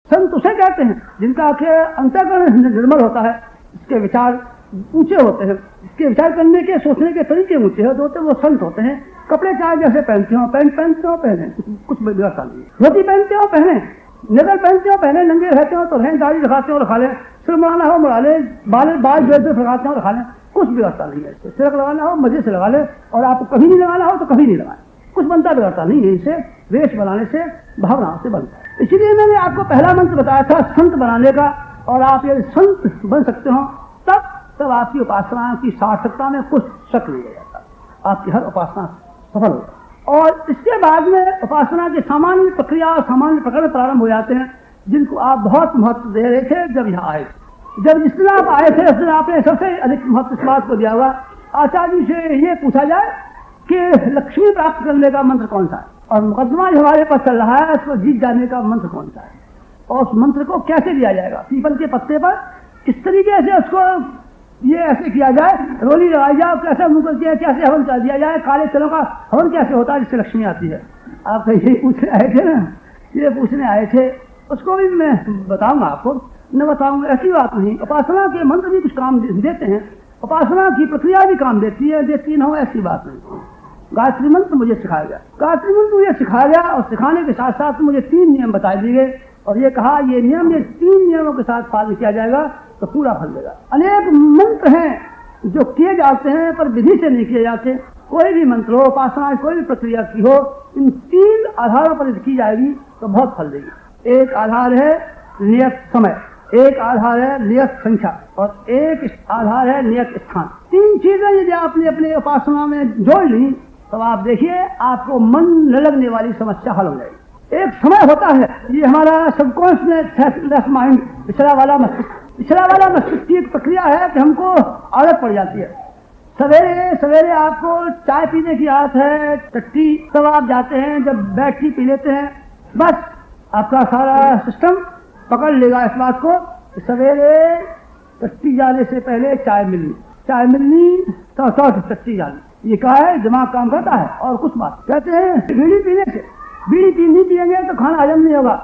संत उसे कहते हैं जिनका अंतःकरण निर्मल होता है, इसके विचार ऊंचे होते हैं, इसके विचार करने के सोचने के तरीके ऊंचे होते हैं, वो संत होते हैं। कपड़े चाहे जैसे पहनते हो, पैंट पहनते हो पहने, कुछ बिगड़ता नहीं। धोती पहनते हो पहने, नगर पहनते हो पहने, नंगे रहते हो तो रहें, दाढ़ी रखाते हो रखा लें, सिर मुड़ाना हो मुड़ा ले, बाल जो लगाते हो रखा लें, कुछ बिगड़ता नहीं है। इससे सिर लगाना हो मजे से लगा ले, और आपको कभी नहीं लगाना हो तो कभी नहीं लगाए, कुछ बनता बिगड़ता नहीं है। इसे वेश बनाने से, भावनाओं से बनता है। इसीलिए मैंने आपको पहला मंत्र बताया था संत बनाने का, और आप यदि संत बन सकते हो तब आपकी उपासना की सार्थकता में कुछ शक नहीं रह जाता, आपकी हर उपासना सफल होगी। और इसके बाद में उपासना की सामान्य प्रक्रिया और सामान्य प्रकरण प्रारंभ हो जाते हैं, जिनको आप बहुत महत्व दे रहे थे जब यहाँ आए थे। जब जिस दिन आप आए थे उस दिन आपने सबसे अधिक महत्व इस बात को दिया हुआ, आचार्य जी से ये पूछा जाए कि लक्ष्मी प्राप्त करने का मंत्र कौन सा है, और मुकदमा जो हमारे पास चल रहा है उसको जीत जाने का मंत्र कौन सा है, और उस मंत्र को कैसे दिया जाएगा। पीपल के पत्ते पर किस तरीके से उसको ये ऐसे किया जाए, रोली लगाई जाए, कैसे मुकर किया, कैसे हवन कर दिया जाए, काले तिलों का हवन कैसे होता है जिससे लक्ष्मी आती है। आप यही पूछने आए थे ना, ये पूछने आए थे, उसको भी मैं बताऊंगा आपको, न बताऊंगा ऐसी बात नहीं। उपासना के मंत्र भी कुछ काम देते हैं, उपासना की प्रक्रिया भी काम देती न हो ऐसी बात नहीं। गायत्री मंत्र मुझे सिखाया गया, गायत्री मंत्र मुझे सिखाया गया, और सिखाने के साथ साथ मुझे 3 नियम बताए दिए गए, और ये कहा ये 3 नियमों के साथ पालन किया जाएगा तो पूरा फल देगा। अनेक मंत्र हैं जो किए जाते हैं पर विधि से नहीं किए जाते। कोई भी मंत्र हो, उपासना कोई भी प्रक्रिया की हो, इन 3 आधारों पर की जाएगी तो बहुत फल देगी। एक आधार है नियत समय, एक आधार है नियत संख्या, और एक आधार है नियत स्थान। 3 चीजें यदि आपने अपने उपासना में जोड़ ली तो आप देखिए आपको मन न लगने वाली समस्या हल हो जाएगी। एक समय होता है, ये हमारा सबकॉन्शियस माइंड, पिछला वाला मस्तिष्क की एक प्रक्रिया है कि हमको आदत पड़ जाती है। सवेरे सवेरे आपको चाय पीने की आदत है, टट्टी, तब आप जाते हैं, जब बैठ टी पी लेते हैं, बस आपका सारा सिस्टम पकड़ लेगा इस बात को, सवेरे टट्टी जाने से पहले चाय मिलनी तो टट्टी जानी। ये क्या है, दिमाग काम करता है। और कुछ बात कहते हैं बीड़ी पीने से, बीड़ी नहीं पिएंगे तो खाना हजम नहीं होगा,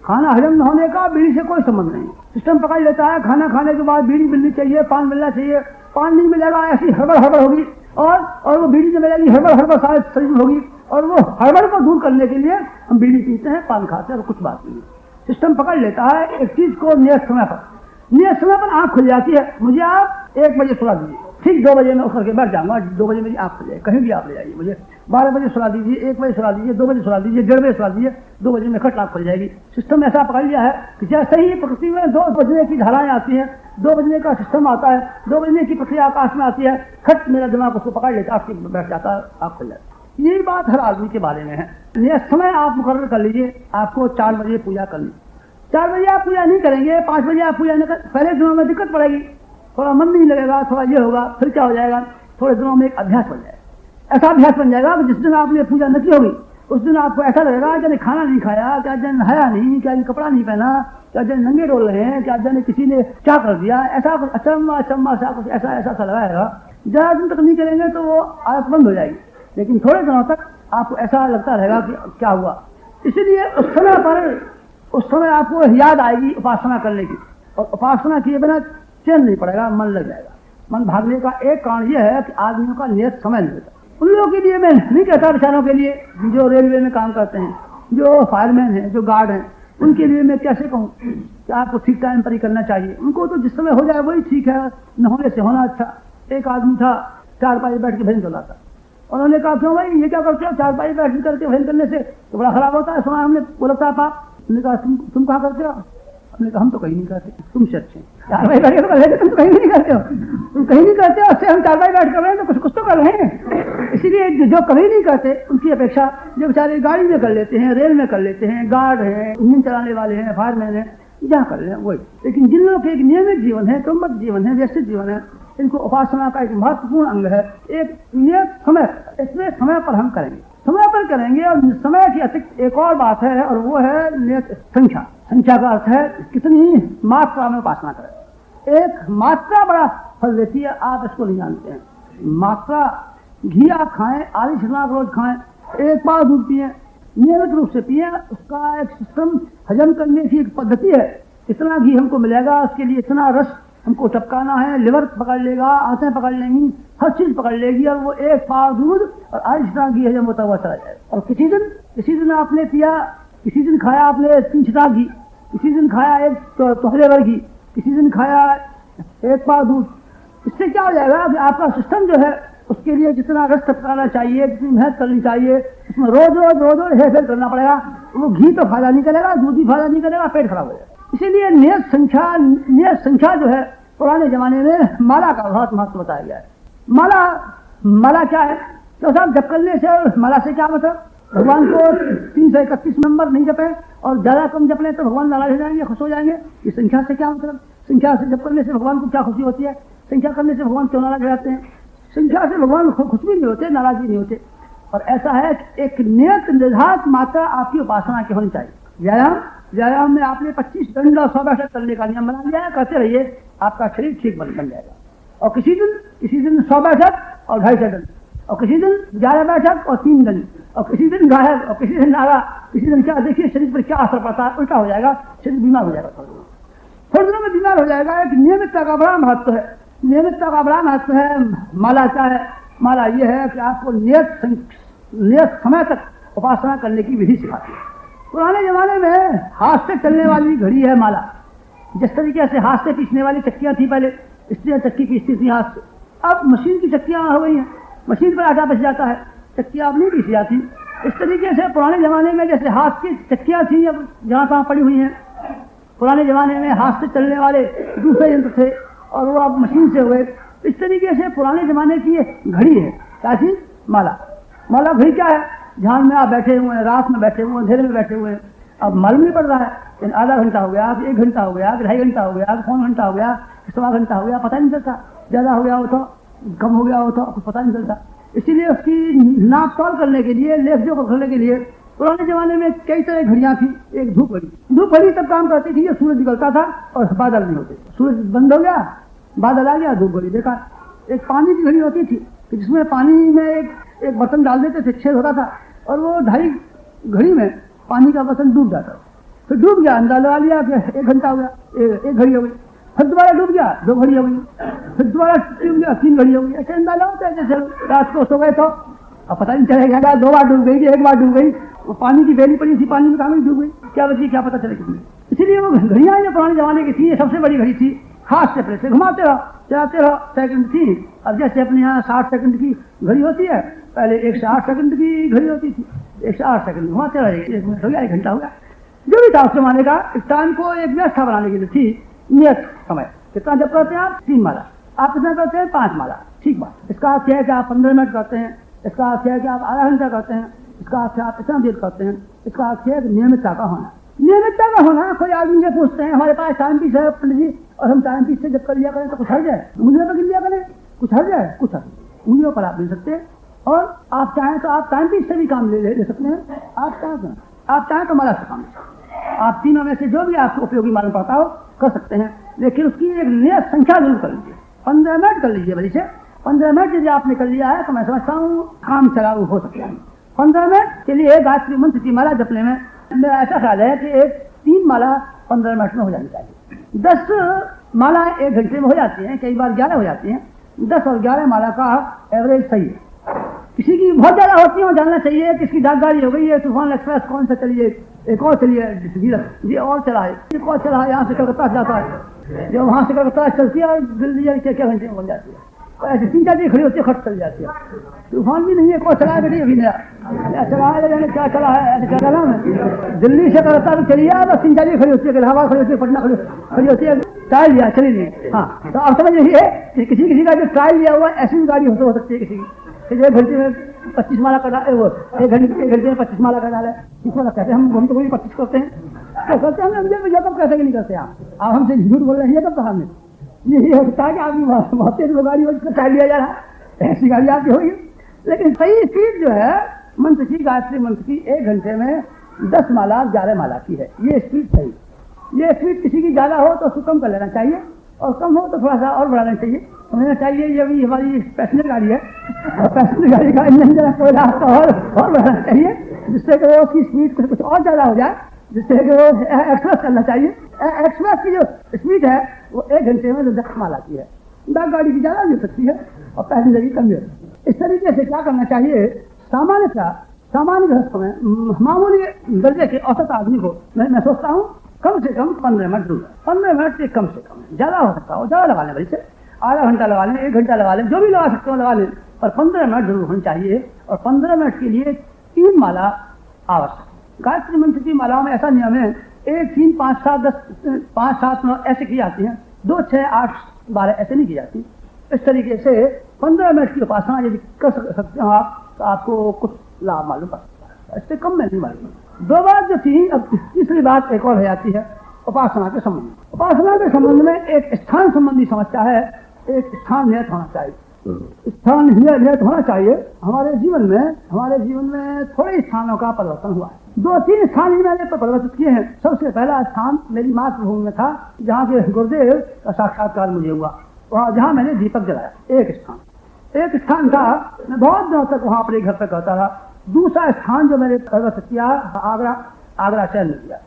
खाना हजम न होने का बीड़ी से कोई संबंध नहीं। सिस्टम पकड़ लेता है, खाना खाने के बाद बीड़ी मिलनी चाहिए, पान मिलना चाहिए, पान नहीं मिलेगा ऐसी हड़बड़ होगी, और वो बीड़ी नहीं मिलेगी, हड़बड़ शायद शरीर में होगी, और वो हड़बड़ को दूर करने के लिए हम बीड़ी पीते हैं, पान खाते हैं, और कुछ बात नहीं। सिस्टम पकड़ लेता है एक चीज को नियत समय पर आंख खुल जाती है। मुझे आप 1 बजे सुला दीजिए, ठीक 2 बजे मैं उठ करके बैठ जाऊंगा, 2 बजे मेरी आंख खुल जाए, कहीं भी आप ले जाइए मुझे, 12 बजे सुला दीजिए, 1 बजे सुला दीजिए, 2 बजे सुला दीजिए, 1:30 बजे सुला दीजिए, 2 बजे में खट आंख खुल जाएगी। सिस्टम ऐसा पकड़ लिया है कि जैसे ही प्रकृति में 2 बजने की धाराएं आती हैं, 2 बजने का सिस्टम आता है, 2 बजने की प्रक्रिया आकाश में आती है, खट मेरा दिमाग उसको पकड़ लेता है, बैठ जाता है, आंख खुल जाती है। यही बात हर आदमी के बारे में है। नियत समय आप मुकर्रर कर लीजिए, आपको 4 बजे पूजा करनी। 4 बजे आप पूजा नहीं करेंगे, 5 बजे आप पूजा नहीं कर, पहले दिनों में दिक्कत पड़ेगी, थोड़ा मन नहीं लगेगा, थोड़ा ये होगा, फिर क्या हो जाएगा, थोड़े दिनों में एक अभ्यास बन जाएगा। ऐसा अभ्यास बन जाएगा कि जिस दिन आपने पूजा न की होगी उस दिन आपको ऐसा लगेगा कि खाना नहीं खाया, क्या जन नहाया नहीं, क्या कपड़ा नहीं पहना, क्या जन नंगे डोल रहे हैं, क्या जन किसी ने क्या कर दिया, ऐसा कुछ अचम्मा सा कुछ ऐसा लगाएगा। ज्यादा दिन तक नहीं करेंगे तो वो आदत बंद हो जाएगी, लेकिन थोड़े दिनों तक आपको ऐसा लगता रहेगा कि क्या हुआ। इसलिए उस समय आपको याद आएगी उपासना करने की, और उपासना किए बिना चैन नहीं पड़ेगा, मन लग जाएगा। मन भागने का एक कारण यह है कि आदमियों का नियत समय नहीं होता। उन लोगों के लिए मैं नहीं कहता, बेचारों के लिए जो रेलवे में काम करते हैं, जो फायरमैन हैं, जो गार्ड हैं, उनके लिए मैं कैसे कहूँ कि आपको ठीक टाइम पर ही करना चाहिए। उनको तो जिस समय हो जाए वही ठीक है, न होने से होना अच्छा। एक आदमी था, 4 पाई बैठ के भजन चलाता, उन्होंने कहा क्यों भाई ये क्या करते हो, 4 पाई बैठ करके भजन करने से तो बड़ा खराब होता है, सुना हमने, बोला था आप। उन्होंने कहा तुम कहाँ करते हो, हमने कहा हम तो कहीं नहीं करते, तुम सच है, 4 भाई बैठ कर तुम तो कहीं नहीं करते हो, तुम कहीं नहीं करते हो, उससे हम 4 भाई बैठ कर रहे हैं तो कुछ तो कर रहे हैं। इसीलिए जो कभी नहीं करते उनकी अपेक्षा जो बेचारे गाड़ी में कर लेते हैं, रेल में कर लेते हैं, गार्ड है, इंजन चलाने वाले हैं, फायरमैन है, जहाँ कर रहे हैं वही। लेकिन जिन लोगों के एक नियमित जीवन है, क्रमबद्ध जीवन है, व्यवस्थित जीवन है, इनको उपासना का एक महत्वपूर्ण अंग है एक नियत समय। इसमें समय पर हम करेंगे, समय पर करेंगे, और समय की अतिरिक्त एक और बात है, और वो है नियत संख्या। संख्या का अर्थ है कितनी मात्रा में उपासना करें। एक मात्रा बड़ा फल देती है, आप इसको नहीं जानते हैं। मात्रा, घी आप खाएं, 40 लाख रोज खाएं, 1 पाव दूध पिए, नियमित रूप से पिए। उसका एक सिस्टम हजम करने की एक पद्धति है। इतना घी हमको मिलेगा, उसके लिए इतना रस हमको टपकाना है, लिवर पकड़ लेगा, आंतें पकड़ लेंगी, हर चीज पकड़ लेगी, और वो एक पाव दूध और आहिस्ता घी हजम होता हुआ चला जाएगा। और किसी दिन आपने पिया, किसी दिन खाया आपने 3 छिटा घी, किसी दिन खाया एक तोहरे भर घी, किसी दिन खाया एक पाव दूध। इससे क्या हो जाएगा कि आपका सिस्टम जो है उसके लिए जितना रस टपकाना चाहिए, जितनी मेहनत करनी चाहिए, उसमें रोज हेरफेर करना पड़ेगा। वो घी तो फायदा नहीं करेगा, दूध भी फायदा नहीं करेगा, पेट खराब हो जाएगा। इसीलिए नियत संख्या जो है पुराने जमाने में माला का बहुत महत्व बताया गया है। माला क्या है? तो साहब जप करने से माला से क्या मतलब? भगवान को 331 नंबर नहीं जपे और ज्यादा कम जप ले तो भगवान नाराज हो जाएंगे, खुश हो जाएंगे। इस संख्या से क्या मतलब? संख्या से जप करने से भगवान को क्या खुशी होती है? संख्या करने से भगवान क्यों नाराज हो जाते हैं? संख्या से भगवान खुश भी नहीं होते, नाराज भी नहीं होते। और ऐसा है कि एक नियत निर्धारित मात्रा आपकी उपासना की होनी चाहिए। व्यायाम में आपने 25 दंड और 100 बैठक करने का नियम बना लिया है, करते रहिए, आपका शरीर ठीक बन जाएगा। और किसी दिन 100 बैठक और 250 दंड, और किसी दिन 11 बैठक और 3 दंड, और किसी दिन गायब, और किसी दिन नारा, किसी दिन क्या, देखिए शरीर पर क्या असर पड़ता है, उल्टा हो जाएगा, शरीर बीमार हो जाएगा। थोड़े दिनों में बीमार हो जाएगा। एक नियमितता का बड़ा महत्व है। नियमितता का बड़ा महत्व है। माला क्या है? माला ये है कि आपको नियत समय तक उपासना करने की विधि सिखाती है। पुराने जमाने में हाथ से चलने वाली घड़ी है माला। जिस तरीके से हाथ से पीसने वाली चक्कियां थी पहले, स्त्रियां चक्की पीसती थी हाथ से, अब मशीन की चक्कियां हो गई हैं, मशीन पर आटा बच जाता है, चक्कियां अब नहीं पीसी जाती। इस तरीके से पुराने जमाने में जैसे हाथ की चक्कियां थी, अब जहाँ तहाँ पड़ी हुई हैं। पुराने जमाने में हाथ से चलने वाले दूसरे यंत्र थे और वो अब मशीन से हुए। इस तरीके से पुराने जमाने की घड़ी है, क्या चीज? माला घड़ी क्या है? ध्यान में आप बैठे हुए हैं, रात में बैठे हुए हैं, अंधेरे में बैठे हुए हैं, अब मालूम नहीं पड़ रहा है। आधा घंटा हो गया, 1 घंटा हो गया, 2.5 घंटा हो गया, 1 घंटा हो गया, 1.25 घंटा हो गया, पता नहीं चलता। ज्यादा हो गया हो तो, कम हो गया हो तो कुछ पता नहीं चलता। इसीलिए उसकी नाप तोल करने के लिए, लेख जोख करने के लिए पुराने जमाने में कई तरह घड़ियां थी। एक धूप घड़ी तब काम करती थी, ये सूरज निकलता था और बादल नहीं होते। सूरज बंद हो गया, बादल आ गया, धूप घड़ी देखा। एक पानी की घड़ी होती थी जिसमें पानी में एक बर्तन डाल देते थे, छेद होता था, और वो 2.5 घड़ी में पानी का बर्तन डूब जाता। फिर डूब गया, अंदाजा लगा लिया कि 1 घंटा हो गया, 1 घड़ी हो गई। फिर दोबारा डूब गया, 2 घड़ी हो गई। फिर दोबारा डूब गया, 3 घड़ी हो गई। ऐसे अंदाजा होता है। जैसे रात को सो गए तो अब पता नहीं चलेगा, 2 बार डूब गई, 1 बार डूब गई, वो पानी की बेली पड़ी थी, पानी में कहाँ डूब गई, क्या बची, क्या पता चलेगा। इसीलिए वो घड़ियां जो पुराने जमाने की थी, ये सबसे बड़ी घड़ी थी। हाथ से प्रेस घुमाते रहो, चलाते रहो, सेकंड थी। अब जैसे अपने यहाँ 60 सेकंड की घड़ी होती है, पहले 108 सेकंड की घड़ी होती थी। 108 सेकंड घुमाते रहे, 1 मिनट हो गया, 1 घंटा हो गया, जो भी था उस जमाने का। इस टाइम को एक व्यवस्था बनाने के लिए थी नियत समय। कितना जब करते हैं आप? 3 माला। आप कितना करते हैं? 5 माला। ठीक बात। इसका अर्थ है कि आप 15 मिनट करते हैं, इसका अर्थ है कि आप आधा घंटा करते हैं, इसका अर्थ है आप इतना देर करते हैं। इसका अर्थ है नियमितता का होना। नियमितता का होना। कोई आदमी से पूछते हैं, हमारे पास टाइम पीस है पंडित जी, और हम टाइम पीस से जब कर लिया करें तो कुछ हर्ज है? उंगलियों पर गिन लिया करें, कुछ हर्ज है? कुछ हर्ज। उंगलियों पर आप गिन सकते, और आप चाहें तो आप टाइम पीस से भी काम ले सकते हैं। आप चाहें तो माला से काम ले सकते हैं। आप तीनों में से जो भी आपको उपयोगी मालूम पड़ता हो कर सकते हैं, लेकिन उसकी एक नियत संख्या जरूर कर लीजिए। 15 मिनट कर लीजिए भली से। 15 मिनट यदि आपने कर लिया है तो मैं समझता हूँ काम चलाऊ हो सकता है। 15 मिनट के लिए गायत्री मंत्र की माला जपने में मेरा ऐसा ख्याल है कि 3 माला 15 मिनट में हो जानी चाहिए। 10 माला 1 घंटे में हो जाती हैं, कई बार 11 हो जाती हैं। 10 और 11 माला का एवरेज सही है। किसी की बहुत ज्यादा होती है, वो जानना चाहिए किसकी डाक गाड़ी हो गई है, तूफान एक्सप्रेस कौन सा चलिए, एक और चलिए, ये और चला है, एक और चला है, यहाँ से कलकत्ता जाता है, जो वहाँ से कलकत्ता चलती है और दिल्ली क्या घंटे में बन जाती है। तो ऐसे 3-4 दिन खड़ी होती है, खर्च चल जाती है। तूफान भी नहीं है, कौन चला है बेटी अभी नया चला है, क्या चला है, ऐसे क्या चला है। दिल्ली से कलकत्ता भी चली है, बस 3-4 दिन खड़ी होती है, इलाहाबाद खड़ी होती है, पटना खड़ी होती है, ट्रायल लिया चली नहीं। हाँ, तो आप समझ लीजिए कि किसी का जो ट्रायल लिया हुआ ऐसी गाड़ी हो सकती है किसी की, 1 घंटे में 25 माला का डाले, वो 1 घंटे में 25 माला का डाले। 30 माला कहते हैं, हम तो कोई 25 करते हैं, क्या करते हैं हम? ये कब कहते नहीं करते आप हमसे झूठ बोल रहे हैं, ये कब कहा हमने? ये होता है कि आपकी बहुत तेज गाड़ी उसको टाइम लिया जा रहा है, ऐसी गाड़ी आपकी होगी। लेकिन सही स्पीड जो है मंत्र की, गायत्री मंत्र की, 1 घंटे में 10 माला 11 माला की है, ये स्पीड सही। ये स्पीड किसी की ज्यादा हो तो उसको कम कर लेना चाहिए, और कम हो तो थोड़ा सा और बढ़ाना चाहिए, समझना चाहिए। ये अभी हमारी पैसेंजर गाड़ी है, और पैसेंजर गाड़ी का इंजन जरा कोयला और बढ़ाना चाहिए, जिससे कि वो उसकी स्पीड कुछ और ज्यादा हो जाए, जिससे कि वो एक्सप्रेस करना चाहिए। एक्सप्रेस की जो स्पीड है वो 1 घंटे में 10 माइल आती है। डाक गाड़ी की ज्यादा भी हो सकती है और पैसेंजर की कम भी हो सकती है। इस तरीके से क्या करना चाहिए, सामान्य गृहस्थ में मामूली दर्जे के औसत आदमी को मैं सोचता हूँ कम से कम 15 मिनट दूर, 15 मिनट से कम ज्यादा हो सकता हो, ज्यादा लगा लें, भाई से आधा घंटा लगा लें, 1 घंटा लगा लें, जो भी लगा सकते हो लगा लें, पर 15 मिनट जरूर होनी चाहिए। और 15 मिनट के लिए 3 माला आवश्यक। गायत्री मंत्र की मालाओं में ऐसा नियम है 1, 3, 5, 7, 10, 5, 7, 9 ऐसे की जाती हैं, 2, 6, 8, 12 ऐसे नहीं की जाती। इस तरीके से 15 मिनट की उपासना यदि कर सकते हो आप तो आपको कुछ लाभ मालूम पड़ सकता है, इससे कम में नहीं मालूम। 2 बात जो थी, अब तीसरी बात एक और हो जाती है उपासना के संबंध में। उपासना के संबंध में एक स्थान संबंधी समस्या है, एक स्थान नियत होना चाहिए। स्थान नियत होना चाहिए। हमारे जीवन में थोड़े स्थानों का परिवर्तन हुआ है। 2-3 स्थान ही मैंने परिवर्तित किए हैं। सबसे पहला स्थान मेरी मातृभूमि में था, जहाँ के गुरुदेव का साक्षात्कार मुझे हुआ, वहाँ जहाँ मैंने दीपक जलाया। एक स्थान था, मैं बहुत दिनों तक वहाँ अपने घर पर कहता रहा। दूसरा स्थान जो मैंने परिवर्तित किया आगरा शहर में किया।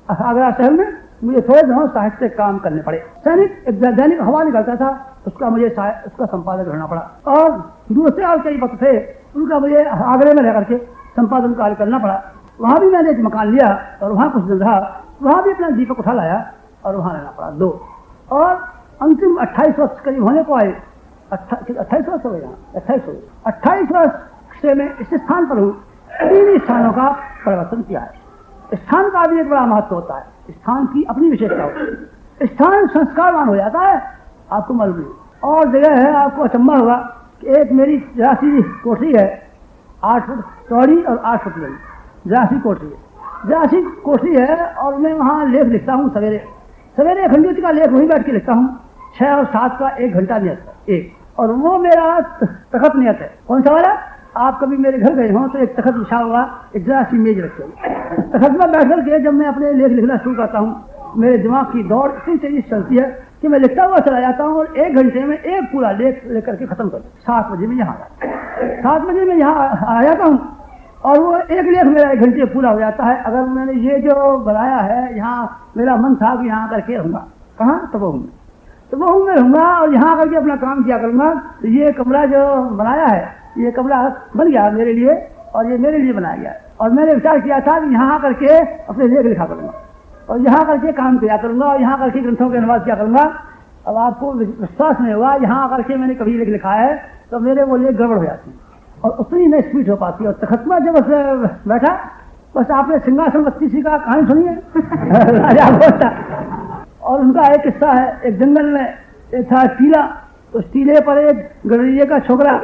आगरा शहर में मुझे थोड़े दिनों साहित्यिक काम करने पड़े। दैनिक हवा निकलता था, उसका मुझे उसका संपादक रहना पड़ा, और दूसरे और कई पत्र थे उनका मुझे आगरे में रह करके संपादन कार्य करना पड़ा। वहाँ भी मैंने एक मकान लिया और वहाँ कुछ दिन रहा, वहाँ भी अपना दीपक उठा लाया और वहाँ रहना पड़ा 2। और अंतिम 28 वर्ष करीब होने को आए, 28 वर्ष हो गए, 28 वर्ष से मैं इस स्थान पर हूँ। 3 स्थानों का परिवर्तन किया है। स्थान का भी एक बड़ा महत्व होता है, स्थान की अपनी विशेषता होती है। स्थान संस्कारवान हो जाता है, आपको मालूम नहीं। और जगह है, आपको अचंभा होगा कि एक मेरी जरासी कोठरी है, 8 फुट चौड़ी और 8 फुट लंबी जरासी कोठरी है। और मैं वहाँ लेख लिखता हूँ, सवेरे अखंडित का लेख वहीं बैठ के लिखता हूँ। 6 और 7 का 1 घंटा नियत है, और वो मेरा तखत नियत है। कौन सा वाला? आप कभी मेरे घर गए हो तो एक तखत बिछा हुआ, एक जरासी मेज रखे हुए, तखत में बैठ करके जब मैं अपने लेख लिखना शुरू करता हूँ, मेरे दिमाग की दौड़ इतनी तेजी चलती है कि मैं लिखता हुआ चला जाता हूँ और 1 घंटे में एक पूरा लेख लेकर के खत्म कर 7 बजे में यहाँ आ जाता हूँ और वो एक लेख मेरा 1 घंटे पूरा हो जाता है। अगर मैंने ये जो बनाया है, यहाँ मेरा मन था कि यहाँ करके रहूँगा, कहाँ? तो वो में रहूँगा और यहाँ करके अपना काम किया करूँगा। तो ये कमरा जो बनाया है, ये कमरा बन गया मेरे लिए और ये मेरे लिए बनाया गया। और मैंने विचार किया था कि यहाँ करके अपने लेख लिखा करूँगा और यहाँ करके काम किया करूँगा और यहाँ करके ग्रंथों के अनुवाद किया करूँगा। अब आपको विश्वास नहीं हुआ, यहाँ करके मैंने कभी लेख लिखा है तो मेरे वो लेख गड़बड़ हो जाती है और उतनी नहीं स्पीड हो पाती। और तखतमा जब बैठा, बस आपने सिंहासन 32 का कहानी सुनी है राजा भोज था। और उनका एक किस्सा है, एक जंगल में एक था टीला, उस टीले पर एक गडरिये का छोकरा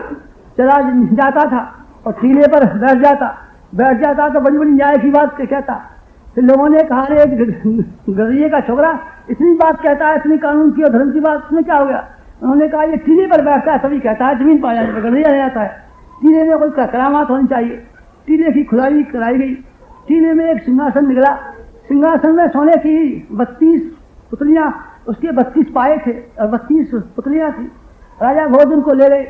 चला जाता था और टीले पर बैठ जाता तो बड़ी बड़ी न्याय की बात कहता। फिर लोगों ने कहा, एक गडरिये का छोकरा इतनी बात कहता है, इतनी कानून की और धर्म की बात, इसमें क्या हो गया? उन्होंने कहा, ये टीले पर बैठता है तभी कहता है, जमीन पा जाने पर गडरिया नहीं आता है। टीले में कोई करामात होनी चाहिए। टीले की खुदाई कराई गई, टीले में एक सिंहासन निकला, सिंहासन में सोने की 32 पुतलियां, उसके 32 पाए थे और 32 पुतलियां थी। राजा भोज उनको ले गए।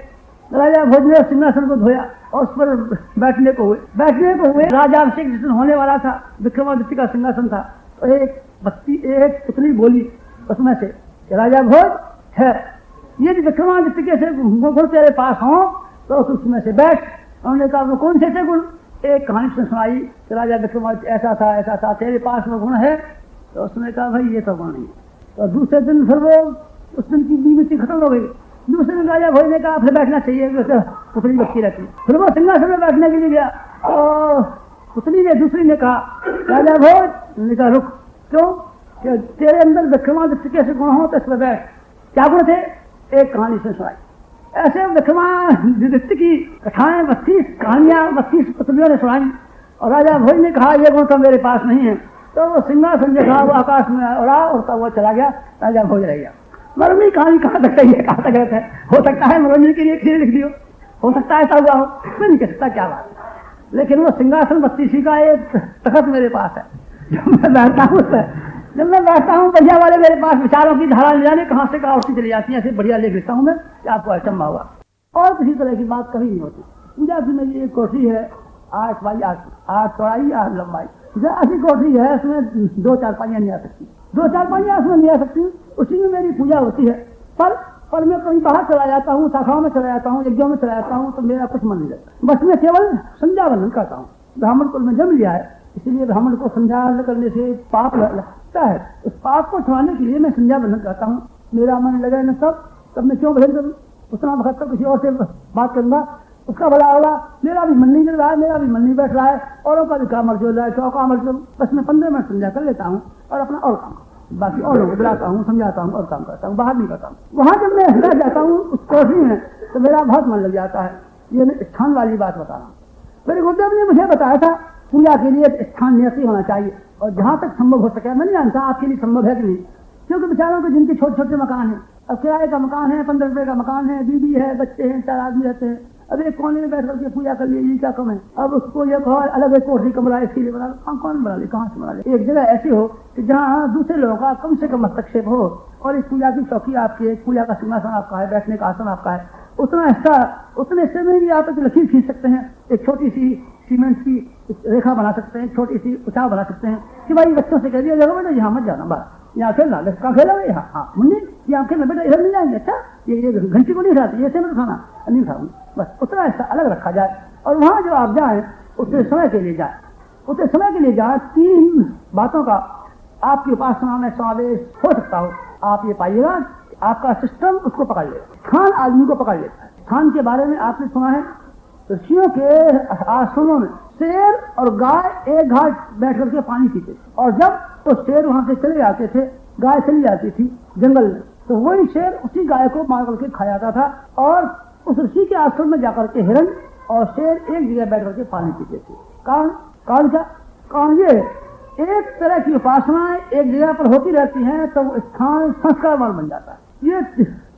राजा भोज ने सिंहासन को धोया और उस पर बैठने को हुए। राजा अभिषेक जिस दिन होने वाला था, विक्रमादित्य का सिंहासन था, तो एक पुतली बोली उसमें से, राजा भोज है, यदि विक्रमादित्य के से गुण तेरे पास हो तो उसमें से बैठ। उन्होंने कहा, वो कौन से थे गुण? एक कहानी सुनाई कि राजा विक्रमादित्य ऐसा था, तेरे पास वो गुण है? तो उसने कहा, भाई ये तो गुण नहीं। तो दूसरे दिन फिर वो उस दिन की बीमिति खत्म हो गई। दूसरे दिन राजा भोज ने कहा, फिर बैठना चाहिए, पुतली बच्ची रहती। फिर वो सिंहासन में बैठने के लिए गया तो पुतली ने दूसरी ने कहा, राजा भोज ने कहा, रुक, क्यों? कि तेरे अंदर विक्रमादित्य कैसे गुण हो तो इस पर बैठ। क्या गुण थे? एक कहानी से सुनाई। ऐसे विक्रमादित्य की कथाएं 32 कहानियां 32 पुतलियों ने सुनाई और राजा भोज ने कहा, ये गुण तो मेरे पास नहीं है। तो वो सिंहासन जो था वो आकाश में उड़ा और तब वो चला गया, राजा भोज रह गया। मरमी कहानी कहाँ तक सही है, कहाँ तक गलत है? हो सकता है मनोरंजन के लिए खीर लिख दियो, हो सकता है ऐसा हुआ हो, मैं नहीं कह सकता क्या बात। लेकिन वो सिंहासन 32 का एक तखत मेरे पास है। जब मैं बैठता हूँ बढ़िया वाले मेरे पास विचारों की धारा ले जाने कहाँ से कहाँ उठती चली जाती है। ऐसे बढ़िया लेख लिखता हूँ मैं, आपको अचंभा होगा। और किसी तरह की बात कभी नहीं होती। पूजा की मेरी एक कोठरी है 8 बाई 8, 8 चौड़ाई 8 लंबाई, ऐसी कोठरी है, उसमें 2-4 पाइयाँ नहीं आ सकती, 2-4 पाइयाँ उसमें नहीं आ सकती, उसी में मेरी पूजा होती है। पर मैं कहीं बाहर चला जाता हूँ, शाखाओं में चला जाता हूँ, यज्ञों में चला जाता हूँ, तो मेरा कुछ मन नहीं लगता, बस मैं केवल संध्या वंदन करता हूँ। ब्राह्मण कुल में जन्म लिया है, इसलिए ब्राह्मण को संध्या न करने से पाप लगता है, उस पाप को छुड़ाने के लिए मैं संध्या वंदन करता हूँ। मेरा मन लगे न तब मैं क्यों भजन करूँ, उतना वक्त तो किसी और से बात करूंगा, उसका भला होगा, मेरा भी मन नहीं लग रहा है, मेरा भी मन नहीं बैठ रहा है, औरों का भी काम मर्जी हो रहा है, क्यों काम मर्जी, बस मैं 15 मिनट संध्या कर लेता हूँ और अपना और काम, बाकी और लोगों को बुलाता हूँ, समझाता हूँ और काम करता हूँ, बाहर नहीं करता हूँ। वहां जब मैं रह जाता हूँ उस कोठरी में, तो मेरा बहुत मन लग जाता है। ये मैं स्थान वाली बात बता रहा हूँ। मेरे गुरुदेव ने मुझे बताया था पूजा के लिए स्थान नियति होना चाहिए, और जहां तक संभव हो सके, मैं नहीं जानता आपके लिए संभव है कि नहीं, क्योंकि बेचारों के जिनके छोटे छोटे मकान हैं, अब किराए का मकान है, 15 रुपए का मकान है, बीबी है, बच्चे हैं, 4 आदमी रहते हैं, अब एक कोने में बैठ करके पूजा कर लिए, ये क्या कम है। अब उसको ये कहो अलग एक कोठरी कमरा इसके लिए बना लो, कौन बना ले, कहाँ से बना ले। एक जगह ऐसी हो कि जहाँ दूसरे लोगों का कम से कम हस्तक्षेप हो, और इस पूजा की चौकी आपकी है, पूजा का सिंहासन आपका है, बैठने का आसन आपका है, उतना हिस्सा, उतने हिस्से में भी आप एक लकीर खींच सकते हैं, एक छोटी सी सीमेंट की रेखा बना सकते हैं, छोटी सी उछाव बना सकते हैं कि भाई बच्चों से कह दिया जगह बेटा यहाँ मत जाना, बस यहाँ खेलना, कहाँ खेला भाई, यहाँ, हाँ मुन्नी यहाँ खेलना बेटा, इधर नहीं जाएंगे, अच्छा ये घंटी को नहीं उठाते, ऐसे मत खाना, नहीं खाऊंगी, बस उतना हिस्सा अलग रखा जाए। और वहाँ जो आप जाए उतने समय के लिए जाए, उतने समय के लिए जाए, 3 बातों का आपकी उपासना में समावेश हो सकता हो। आप ये पाइएगा आपका सिस्टम उसको पकड़ ले, स्थान आदमी को पकड़ लेता है। स्थान के बारे में आपने सुना है, ऋषियों के आश्रमों में शेर और गाय एक घाट बैठ करके पानी पीते थे, और जब तो शेर वहां से चले जाते थे, गाय चली जाती थी जंगल में, तो वही शेर उसी गाय को मार करके खा जाता था, और उस ऋषि के आश्रम में जाकर के हिरण और शेर एक जगह बैठ करके पानी पीते थे। कारण क्या? कारण ये, एक तरह की उपासनाएं एक जगह पर होती रहती हैं तो स्थान संस्कारवान बन जाता है। ये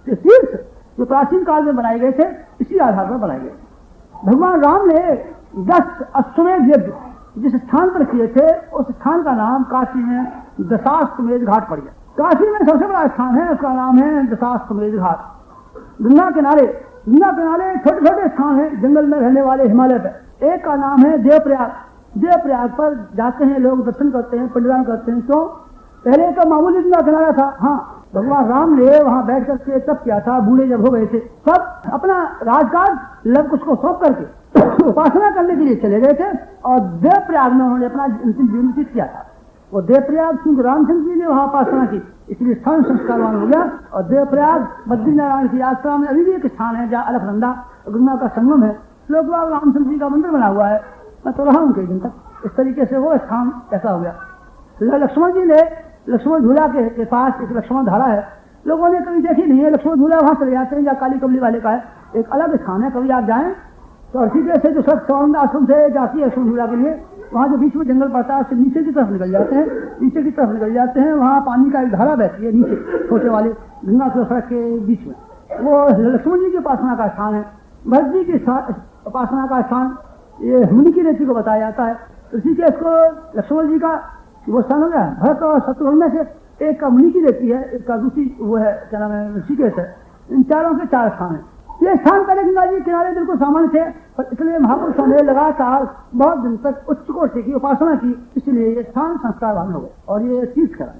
तीर्थ जो प्राचीन काल में बनाए गए थे, इसी आधार पर बनाए गए। भगवान राम ने 10 अश्वमेध यज्ञ जिस स्थान पर किए थे, उस स्थान का नाम काशी में दशाश्वमेध घाट पड़ गया। काशी में सबसे बड़ा स्थान है, उसका नाम है दशाश्वमेध घाट। गंगा किनारे छोटे छोटे स्थान हैं जंगल में रहने वाले हिमालय पर। एक का नाम है देवप्रयाग। देवप्रयाग पर जाते हैं लोग, दर्शन करते हैं, पिंडदान करते हैं। तो पहले तो मामूली गंगा किनारा था, हाँ भगवान राम ने वहां बैठ करके तब किया था, बूढ़े जब हो गए थे, सब अपना राजकाज लग कुछ को सौंप करके उपासना करने के लिए चले गए थे, और देवप्रयाग में उन्होंने अपना अंतिम जीवन व्यतीत किया था। वो देवप्रयाग क्योंकि रामचंद्र जी ने वहां उपासना की, इसलिए स्थान संस्कारवान हो गया। और देवप्रयाग बद्रीनारायण की यात्रा में अभी भी एक स्थान है जहाँ अलकनंदा गंगा का संगम है, लोग रामचंद्र जी का मंदिर बना हुआ है, मैं तो रहा हूँ कई दिन तक। इस तरीके से वो स्थान ऐसा हो गया। लक्ष्मण जी ने लक्ष्मण झूला के पास एक लक्ष्मण धारा है, लोगों ने कभी देखी नहीं है। लक्ष्मण झूला वहां चले जाते हैं जहाँ काली कमली वाले का है, एक अलग स्थान है। कभी आप जाएं तो ऋषिकेश से जो सड़क सवानंद आश्रम से जाती है लक्ष्मण झूला के लिए, वहाँ जो बीच में जंगल पड़ता है उससे नीचे की तरफ निकल जाते हैं, वहाँ पानी का एक धारा बहती है नीचे, छोटे वाले गंगा की सड़क के बीच में। वो लक्ष्मण जी की उपासना का स्थान है। भरत जी की उपासना का स्थान ये मुनि की ऋषि को बताया जाता है। ऋषिकेश को लक्ष्मण जी का वो स्थान हो गया। भरत और शत्रुघ्न से एक का मुनि की रहती है, एक का दूसरी वो है, क्या नाम है, ऋषिकेश है। इन चारों के 4 स्थान है। ये स्थान पहले गंगा जी किनारे बिल्कुल सामान्य थे, पर इसलिए महापुरुषों ने लगातार बहुत दिन तक उच्च कोटि की उपासना की, इसलिए ये स्थान संस्कारवान हो गए और ये तीर्थ कराए।